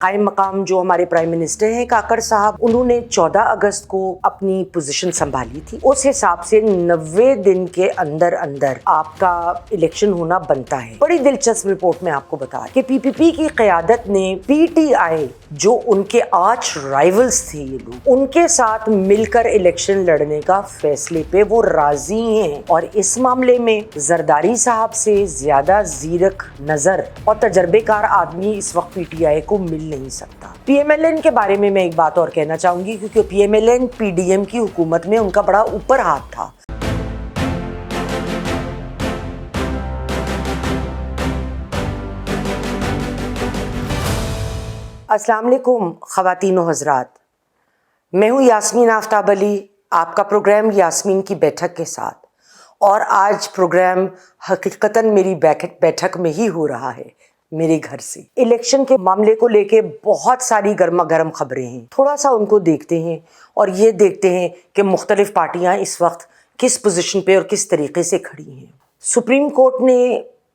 قائم مقام جو ہمارے پرائم منسٹر ہیں کاکڑ صاحب، انہوں نے 14 اگست کو اپنی پوزیشن سنبھالی تھی. اس حساب سے 90 دن کے اندر اندر آپ کا الیکشن ہونا بنتا ہے. بڑی دلچسپ رپورٹ میں آپ کو بتا کہ پی پی پی کی قیادت نے پی ٹی آئی جو ان کے آرچ رائیولز تھے، یہ لوگ ان کے ساتھ مل کر الیکشن لڑنے کا فیصلے پہ وہ راضی ہیں، اور اس معاملے میں زرداری صاحب سے زیادہ زیرک نظر اور تجربے کار آدمی اس وقت پی ٹی آئی کو مل نہیں سکتا. پی ایم ایل این کے بارے میں ایک بات اور کہنا چاہوں گی، کیونکہ P M L N P D M کی حکومت میں ان کا بڑا اوپر ہاتھ تھا. السلام علیکم خواتین و حضرات، میں ہوں یاسمین آفتاب علی، آپ کا پروگرام یاسمین کی بیٹھک کے ساتھ. اور آج پروگرام حقیقتاً میری بیٹھک میں ہی ہو رہا ہے، میرے گھر سے. الیکشن کے معاملے کو لے کے بہت ساری گرما گرم خبریں ہیں، تھوڑا سا ان کو دیکھتے ہیں اور یہ دیکھتے ہیں کہ مختلف پارٹیاں اس وقت کس پوزیشن پہ اور کس طریقے سے کھڑی ہیں. سپریم کورٹ نے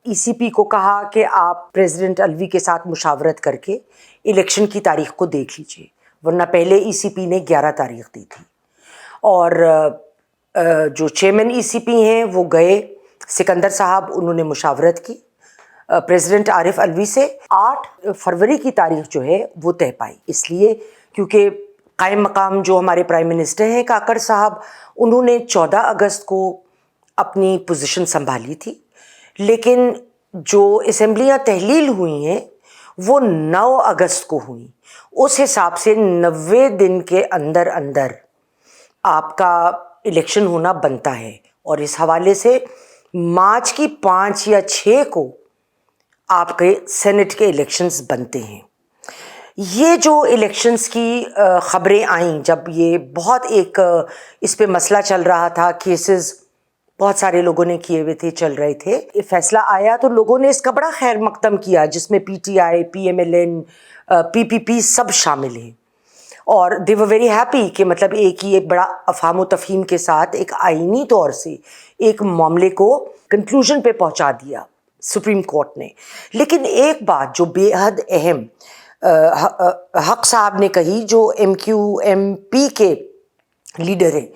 ای سی پی کو کہا کہ آپ پریزیڈنٹ الوی کے ساتھ مشاورت کر کے الیکشن کی تاریخ کو دیکھ لیجیے، ورنہ پہلے ای سی پی نے 11 تاریخ دی تھی. اور جو چیئرمین ای سی پی ہیں وہ گئے سکندر صاحب، انہوں نے مشاورت کی پریزیڈنٹ عارف الوی سے. 8 فروری کی تاریخ جو ہے وہ طے پائی، اس لیے کیونکہ قائم مقام جو ہمارے پرائم منسٹر ہیں کاکڑ صاحب، انہوں نے 14 اگست کو اپنی پوزیشن سنبھالی تھی، لیکن جو اسمبلیاں تحلیل ہوئی ہیں وہ 9 اگست کو ہوئیں. اس حساب سے 90 دن کے اندر اندر آپ کا الیکشن ہونا بنتا ہے، اور اس حوالے سے مارچ کی 5 یا 6 کو آپ کے سینٹ کے الیکشنز بنتے ہیں. یہ جو الیکشنز کی خبریں آئیں، جب یہ بہت ایک اس پہ مسئلہ چل رہا تھا، کیسز بہت سارے لوگوں نے کیے ہوئے تھے، چل رہے تھے، یہ فیصلہ آیا تو لوگوں نے اس کا بڑا خیر مقدم کیا، جس میں P T I, P M L N, P P P سب شامل ہیں. اور دے ور ویری ہیپی کہ مطلب ایک بڑا افہام و تفہیم کے ساتھ ایک آئینی طور سے ایک معاملے کو کنکلوژن پہ پہنچا دیا سپریم کورٹ نے. لیکن ایک بات جو بے حد اہم حق صاحب نے کہی، جو ایم کیو ایم پی کے لیڈر ہیں،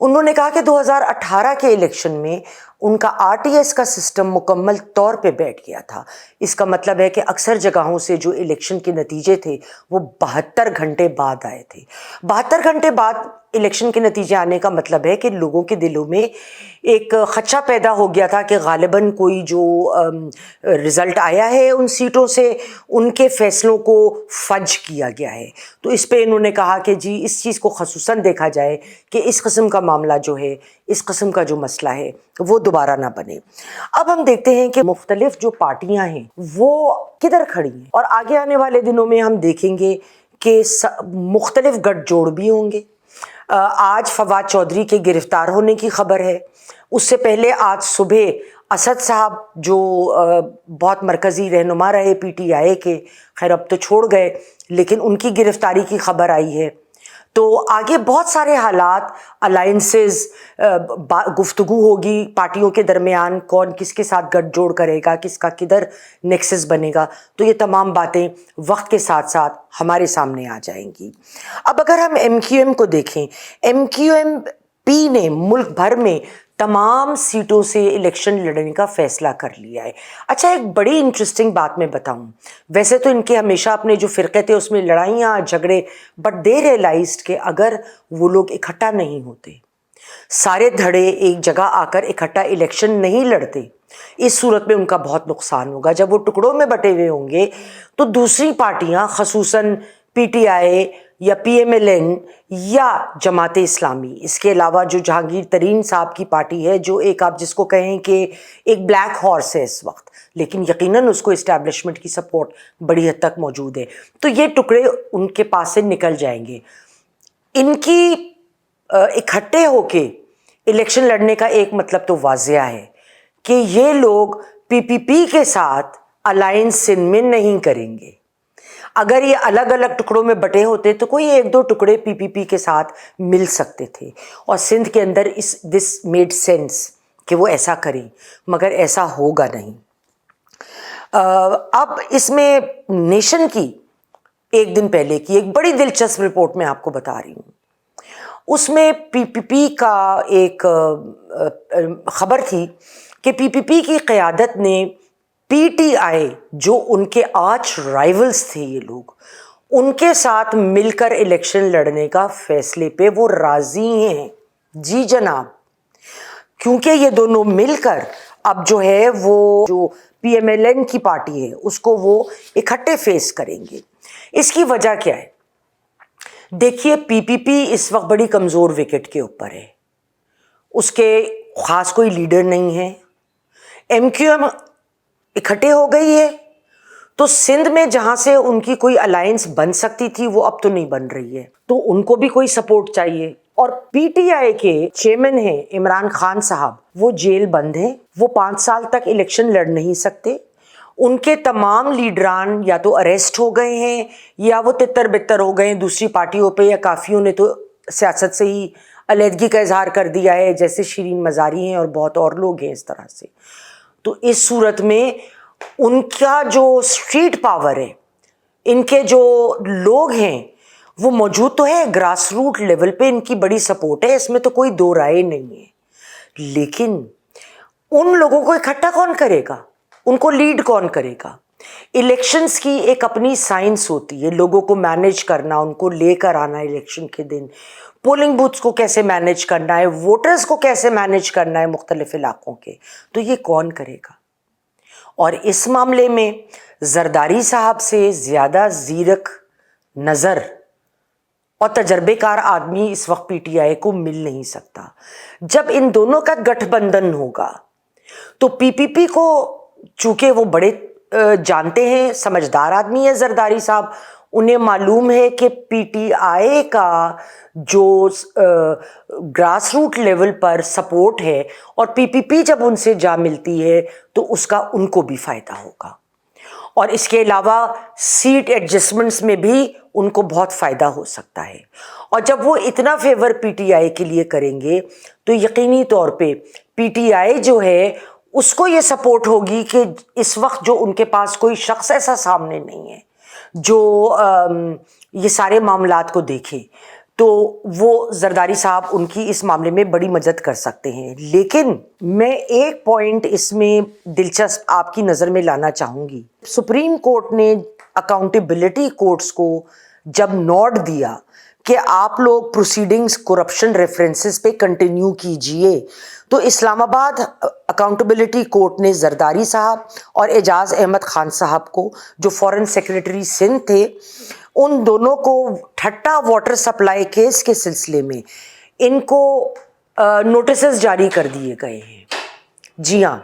انہوں نے کہا کہ 2018 کے الیکشن میں ان کا آر ٹی ایس کا سسٹم مکمل طور پہ بیٹھ گیا تھا. اس کا مطلب ہے کہ اکثر جگہوں سے جو الیکشن کے نتیجے تھے وہ 72 گھنٹے بعد آئے تھے. 72 گھنٹے بعد الیکشن کے نتیجے آنے کا مطلب ہے کہ لوگوں کے دلوں میں ایک خدشہ پیدا ہو گیا تھا کہ غالباً کوئی جو رزلٹ آیا ہے ان سیٹوں سے، ان کے فیصلوں کو فج کیا گیا ہے. تو اس پہ انہوں نے کہا کہ جی اس چیز کو خصوصاً دیکھا جائے کہ اس قسم کا معاملہ جو ہے، اس قسم کا جو مسئلہ ہے وہ دوبارہ نہ بنے. اب ہم دیکھتے ہیں کہ مختلف جو پارٹیاں ہیں وہ کدھر کھڑی ہیں، اور آگے آنے والے دنوں میں ہم دیکھیں گے کہ مختلف گٹھ جوڑ بھی ہوں گے. آج فواد چودھری کے گرفتار ہونے کی خبر ہے. اس سے پہلے آج صبح اسد صاحب جو بہت مرکزی رہنما رہے پی ٹی آئی کے، خیر اب تو چھوڑ گئے، لیکن ان کی گرفتاری کی خبر آئی ہے. تو آگے بہت سارے حالات، الائنسز، گفتگو ہوگی پارٹیوں کے درمیان، کون کس کے ساتھ گٹھ جوڑ کرے گا، کس کا کدھر نیکسس بنے گا. تو یہ تمام باتیں وقت کے ساتھ ساتھ ہمارے سامنے آ جائیں گی. اب اگر ہم ایم کیو ایم کو دیکھیں، ایم کیو ایم پی نے ملک بھر میں تمام سیٹوں سے الیکشن لڑنے کا فیصلہ کر لیا ہے. اچھا، ایک بڑی انٹرسٹنگ بات میں بتاؤں، ویسے تو ان کے ہمیشہ اپنے جو فرقے تھے اس میں لڑائیاں جھگڑے، بٹ دے ریئلائزڈ کہ اگر وہ لوگ اکٹھا نہیں ہوتے، سارے دھڑے ایک جگہ آ کر اکٹھا الیکشن نہیں لڑتے، اس صورت میں ان کا بہت نقصان ہوگا. جب وہ ٹکڑوں میں بٹے ہوئے ہوں گے تو دوسری پارٹیاں، خصوصاً پی ٹی آئی یا پی ایم ایل این یا جماعت اسلامی، اس کے علاوہ جو جہانگیر ترین صاحب کی پارٹی ہے، جو ایک آپ جس کو کہیں کہ ایک بلیک ہارس ہے اس وقت، لیکن یقیناً اس کو اسٹیبلشمنٹ کی سپورٹ بڑی حد تک موجود ہے، تو یہ ٹکڑے ان کے پاس سے نکل جائیں گے. ان کی اکٹھے ہو کے الیکشن لڑنے کا ایک مطلب تو واضح ہے کہ یہ لوگ پی پی پی کے ساتھ الائنس سندھ میں نہیں کریں گے. اگر یہ الگ الگ ٹکڑوں میں بٹے ہوتے تو کوئی 1-2 ٹکڑے پی پی پی کے ساتھ مل سکتے تھے، اور سندھ کے اندر دس میڈ سینس کہ وہ ایسا کریں، مگر ایسا ہوگا نہیں. اب اس میں نیشن کی ایک دن پہلے کی ایک بڑی دلچسپ رپورٹ میں آپ کو بتا رہی ہوں. اس میں پی پی پی کا ایک خبر تھی کہ پی پی پی کی قیادت نے پی ٹی آئی جو ان کے آرچ رائیولز تھے یہ لوگ, ان کے ساتھ مل کر الیکشن لڑنے کا فیصلے پہ وہ راضی ہیں. جی جناب, کیونکہ یہ دونوں مل کر اب جو ہے وہ جو پی ایم ایل این کی پارٹی ہے اس کو وہ اکٹھے فیس کریں گے. اس کی وجہ کیا ہے؟ دیکھیے, پی پی پی اس وقت بڑی کمزور وکٹ کے اوپر ہے, اس کے خاص کوئی لیڈر نہیں ہے. ایم کیو ایم اکٹھے ہو گئی ہے, تو سندھ میں جہاں سے ان کی کوئی الائنس بن سکتی تھی وہ اب تو نہیں بن رہی ہے, تو ان کو بھی کوئی سپورٹ چاہیے. اور پی ٹی آئی کے چیئرمین ہیں عمران خان صاحب, وہ جیل بند ہیں, وہ 5 سال تک الیکشن لڑ نہیں سکتے. ان کے تمام لیڈران یا تو اریسٹ ہو گئے ہیں یا وہ تتر بتر ہو گئے ہیں دوسری پارٹیوں پہ, یا کافیوں نے تو سیاست سے ہی علیحدگی کا اظہار کر دیا ہے, جیسے شیرین مزاری ہیں اور بہت اور لوگ ہیں اس طرح سے. تو اس صورت میں ان کا جو اسٹریٹ پاور ہے, ان کے جو لوگ ہیں وہ موجود تو ہے, گراس روٹ لیول پہ ان کی بڑی سپورٹ ہے, اس میں تو کوئی دو رائے نہیں ہے. لیکن ان لوگوں کو اکٹھا کون کرے گا, ان کو لیڈ کون کرے گا؟ الیکشنز کی ایک اپنی سائنس ہوتی ہے, لوگوں کو مینیج کرنا, ان کو لے کر آنا الیکشن کے دن, پولنگ بوتھس کو کیسے مینیج کرنا ہے, ووٹرز کو کیسے مینیج کرنا ہے مختلف علاقوں کے, تو یہ کون کرے گا؟ اور اس معاملے میں زرداری صاحب سے زیادہ زیرک نظر اور تجربے کار آدمی اس وقت پی ٹی آئی کو مل نہیں سکتا. جب ان دونوں کا گٹھ بندھن ہوگا تو پی پی پی کو, چونکہ وہ بڑے جانتے ہیں, سمجھدار آدمی ہے زرداری صاحب, انہیں معلوم ہے کہ پی ٹی آئی کا جو گراس روٹ لیول پر سپورٹ ہے اور پی پی پی جب ان سے جا ملتی ہے تو اس کا ان کو بھی فائدہ ہوگا. اور اس کے علاوہ سیٹ ایڈجسٹمنٹس میں بھی ان کو بہت فائدہ ہو سکتا ہے. اور جب وہ اتنا فیور پی ٹی آئی کے لیے کریں گے تو یقینی طور پہ پی ٹی آئی جو ہے اس کو یہ سپورٹ ہوگی کہ اس وقت جو ان کے پاس کوئی شخص ایسا سامنے نہیں ہے جو یہ سارے معاملات کو دیکھے, تو وہ زرداری صاحب ان کی اس معاملے میں بڑی مدد کر سکتے ہیں. لیکن میں ایک پوائنٹ اس میں دلچسپ آپ کی نظر میں لانا چاہوں گی. سپریم کورٹ نے اکاؤنٹیبلٹی کورٹس کو جب نوٹ دیا کہ آپ لوگ پروسیڈنگز کرپشن ریفرنسز پہ کنٹینیو کیجئے, تو اسلام آباد اکاؤنٹیبلٹی کورٹ نے زرداری صاحب اور اعجاز احمد خان صاحب کو, جو فورن سیکریٹری سندھ تھے, ان دونوں کو ٹھٹا واٹر سپلائی کیس کے سلسلے میں ان کو نوٹسز جاری کر دیے گئے ہیں. جی ہاں,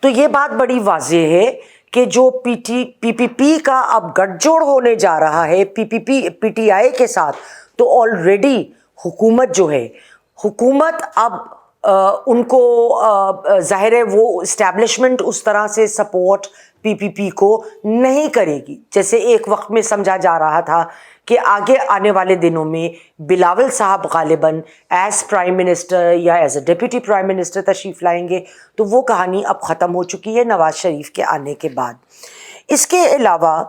تو یہ بات بڑی واضح ہے کہ جو پی پی پی کا اب گٹھ جوڑ ہونے جا رہا ہے پی ٹی آئی کے ساتھ, تو آلریڈی حکومت جو ہے, حکومت اب ان کو ظاہر ہے وہ اسٹیبلشمنٹ اس طرح سے سپورٹ پی پی پی کو نہیں کرے گی جیسے ایک وقت میں سمجھا جا رہا تھا کہ آگے آنے والے دنوں میں بلاول صاحب غالباً ایز پرائم منسٹر یا as a deputy prime minister تشریف لائیں گے. تو وہ کہانی اب ختم ہو چکی ہے نواز شریف کے آنے کے بعد. اس کے علاوہ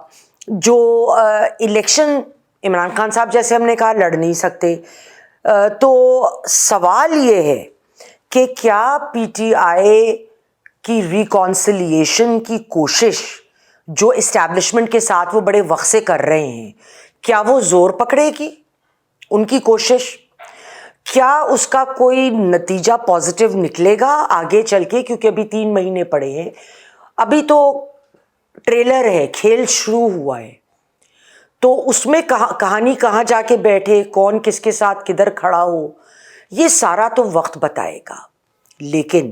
جو الیکشن عمران خان صاحب جیسے ہم نے کہا لڑ نہیں سکتے, تو سوال یہ ہے کہ کیا پی ٹی آئی کی ریکانسیلیشن کی کوشش جو اسٹیبلشمنٹ کے ساتھ وہ بڑے وقت سے کر رہے ہیں, کیا وہ زور پکڑے گی ان کی کوشش؟ کیا اس کا کوئی نتیجہ پازیٹیو نکلے گا آگے چل کے؟ کیونکہ ابھی 3 مہینے پڑے ہیں, ابھی تو ٹریلر ہے, کھیل شروع ہوا ہے, تو اس میں کہانی کہاں جا کے بیٹھے, کون کس کے ساتھ کدھر کھڑا ہو, یہ سارا تو وقت بتائے گا. لیکن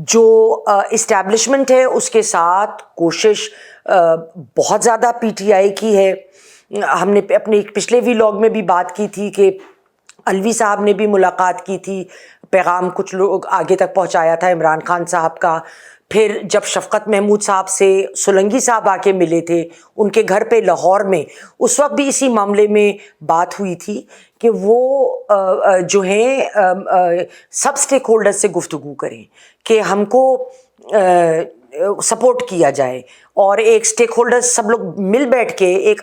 جو اسٹیبلشمنٹ ہے اس کے ساتھ کوشش بہت زیادہ پی ٹی آئی کی ہے. ہم نے اپنے پچھلے ویلاگ میں بھی بات کی تھی کہ الوی صاحب نے بھی ملاقات کی تھی, پیغام کچھ لوگ آگے تک پہنچایا تھا عمران خان صاحب کا. پھر جب شفقت محمود صاحب سے سولنگی صاحب آ کے ملے تھے ان کے گھر پہ لاہور میں, اس وقت بھی اسی معاملے میں بات ہوئی تھی کہ وہ جو ہیں سب اسٹیک ہولڈر سے گفتگو کریں کہ ہم کو سپورٹ کیا جائے, اور ایک اسٹیک ہولڈر سب لوگ مل بیٹھ کے ایک